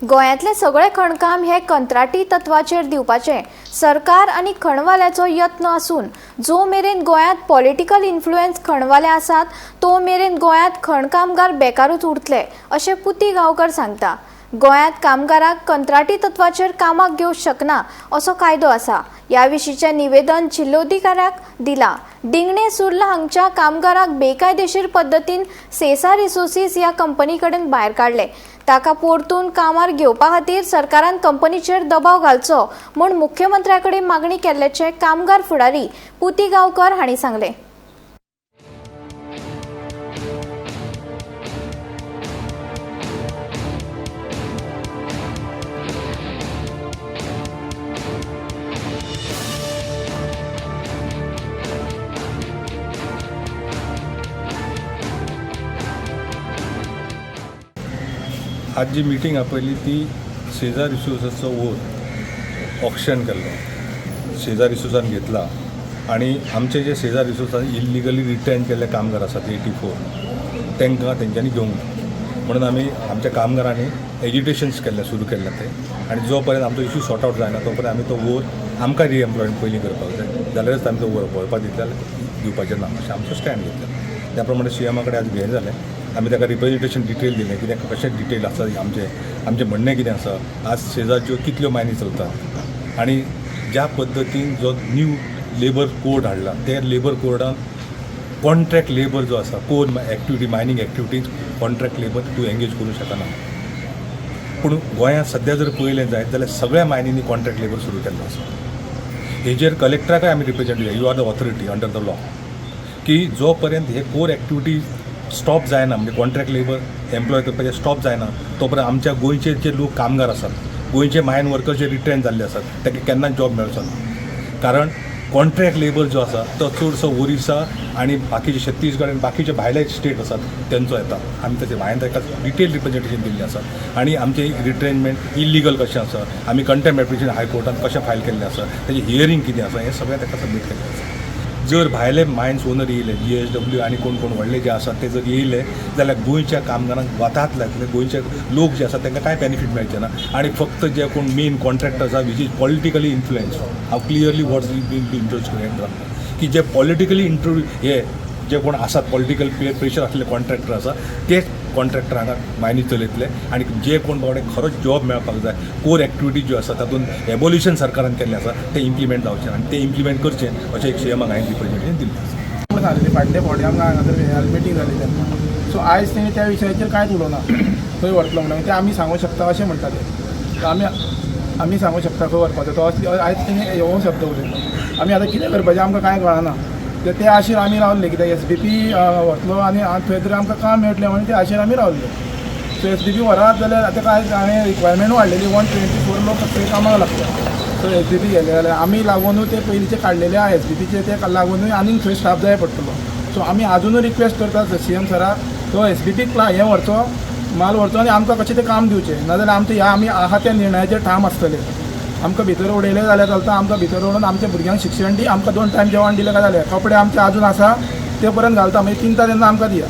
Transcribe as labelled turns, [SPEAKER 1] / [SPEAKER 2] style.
[SPEAKER 1] गोंयांतले सगळे खणकाम हे कंत्राटी तत्वाचेर दिवपाचे सरकार आनी खणवाल्याचो यत्न आसून जो मेरेन गोंयांत पॉलिटिकल इन्फ्लुएन्स खणवाले आसात तो मेरेन गोंयांत खणकामगार बेकारूच उरतले अशें पुती गांवकर सांगता। गोंयांत कामगारांक कंत्राटी तत्वाचेर कामाक घेवंक शकना असो कायदो आसा। ह्या विशींचें निवेदन जिल्लोधिकाऱ्याक दिलां। डिंगणे सुर्ला हांगच्या कामगारांक बेकायदेशीर पद्दतीन सेसा रिसोर्सीस ह्या कंपनी कडेन भायर काडले। ताका परतून कामार घेवपा खातीर सरकारान कंपनीचेर दबाव घालचो म्हूण मुख्यमंत्र्या कडेन मागणी केल्ल्याचें कामगार फुडारी पुती गांवकर हांणी सांगलें।
[SPEAKER 2] आज जी मीटिंग आपयली ती सेजा रिसोर्साचो वोट ऑक्शन केल्लो सेजा रिसोर्सान घेतला आणि आमचे जे सेजा रिसोर्सान इल्लिगली रिटेन केल्ले कामगार आसात 84 तांकां तेंच्यांनी घेवंक ना म्हणून आमी आमच्या कामगारांनी एज्युटेशन्स सुरू केल्ले ते आणि जो पर्यंत आमचो इश्यू सॉर्ट आउट जायना तो पर्यंत आमी तो वोट आमकां रिएम्प्लॉयमेंट पयलीं करपाक जाय जाल्यारच आमी तो वळपाक दितले दिवपाचें ना अशें आमचो स्टँड घेतला। त्या प्रमाणे सीएमा कडेन आज घेवन जालें आमी ताका रिप्रेजेंटेशन डिटेल दिलें कित्याक कशें डिटेल आसा आमचें म्हणणें कितें आसा आज सेजाच्यो कितल्यो मायनी चलतात आनी ज्या पद्दतीन जो न्यू लेबर कोड हाडला त्या लेबर कोडान कॉन्ट्रॅक्ट लेबर जो आसा core activity mining activities contract labour तूं एंगेज करूं शकना। पूण गोंयांत सद्या जर पळयलें जायत जाल्यार सगळ्या मायनींनी कॉन्ट्रॅक्ट लेबर सुरू केल्लो आसा। हेजेर कलेक्टराकय आमी रिप्रेजेंट दिल्या you are the authority under the law की जो पर्यंत हे कोर एक्टिविटीज स्टॉप जायना म्हणजे कॉन्ट्रॅक्ट लेबर एम्प्लॉय करपाचें स्टॉप जायना तो पर्यंत आमच्या गोंयचे जे लोक कामगार आसात गोंयचे मायन वर्कर जे रिट्रेन जाल्ले आसात ताका केन्नाच जॉब मेळचो ना। कारण कॉन्ट्रॅक्ट लेबर जो आसा तो चडसो ओरिसा आनी बाकीचे छत्तीसगड आनी बाकीचे भायले स्टेट आसात तेंचो येता। आमी तेचे हांवें ताका डिटेल रिप्रेजेंटेशन दिल्लें आसा आनी आमचें रिट्रेनमेंट इल्लिगल कशें आसा आमी कंटेम्प्ट एप्लिकेशन हायकोर्टान कशें फायल केल्लें आसा तेजें हियरींग कितें आसा हें सगळें ताका सबमीट केल्लें आसा। जर भायले मायन्स ओनर येयले GSW आनी कोण कोण व्हडले जे आसात ते जर येयले जाल्यार गोंयच्या कामगारांक वतात लागले गोंयचे लोक जे आसात तांकां कांय बेनिफीट मेळचें ना आनी फक्त जे कोण मेन कॉन्ट्रॅक्टर आसा विच इज पॉलिटिकली इन्फ्लुएन्स हांव क्लियरली वॉट्स बीन इंट्रोड्यूस की जे पॉलिटिकली हे जे कोण आसात पॉलिटिकल प्रेशर आसलेले कॉन्ट्रॅक्टर आसा तेच कॉन्ट्रॅक्टरांक मायनी चलयतले आनी जे कोण बाबडे खरोच जॉब मेळपाक जाय कोर एक्टिविटी ज्यो आसा तातूंत एबोल्युशन सरकारान केल्लें आसा तें इम्प्लिमेंट जावचें आनी तें इम्प्लिमेंट करचें अशें एक सीएमाक हांवें रिप्रेजेंटेशन दिल्लें
[SPEAKER 3] जालेली फाटल्या फावटी आमकां हांगासर मिटींग जाली तेन्ना सो आयज तेणी त्या विशयाचेर कांयच उलोवना खंय व्हरतलो म्हणून ते आमी सांगूंक शकता अशें म्हणटाले आमी सांगूंक शकता खंय व्हरपाचो तो आयज तेणी हो शब्द उलयलो आमी आतां कितें करपाचें आमकां कांय कळना ते आशेर आमी रावल्ले कित्याक SBP व्हरतलो आनी थंय तरी आमकां काम मेळटलें म्हणून ते आशेर आमी रावल्ले। सो SBP व्हरात जाल्यार आतां कांय हांवें रिक्वायरमेंट वाडलेली 124 लोक थंय कामाक लागता। सो SBP गेले जाल्यार आमी लागूनूय ते पयलींचे काडलेले आहा SBPचे ते लागूनूय आनीक थंय स्टाफ जाय पडटलो। सो आमी आजुनूय रिक्वेस्ट करतात CM सराक तो SBPक हें व्हरचो माल व्हरचो आनी आमकां कशें तें काम दिवचें नाजाल्यार आमचे ह्या आमी आहा त्या निर्णयाचेर ठाम आसतले। आमकां भितर उडयलें जाल्यार चलता आमकां भितर उडोवन आमच्या भुरग्यांक शिक्षण दी आमकां 2 टायम जेवण दिलें काय जालें कपडे आमचे आजून आसा ते पर्यंत घालता मागीर 3 तेन्ना आमकां दिया।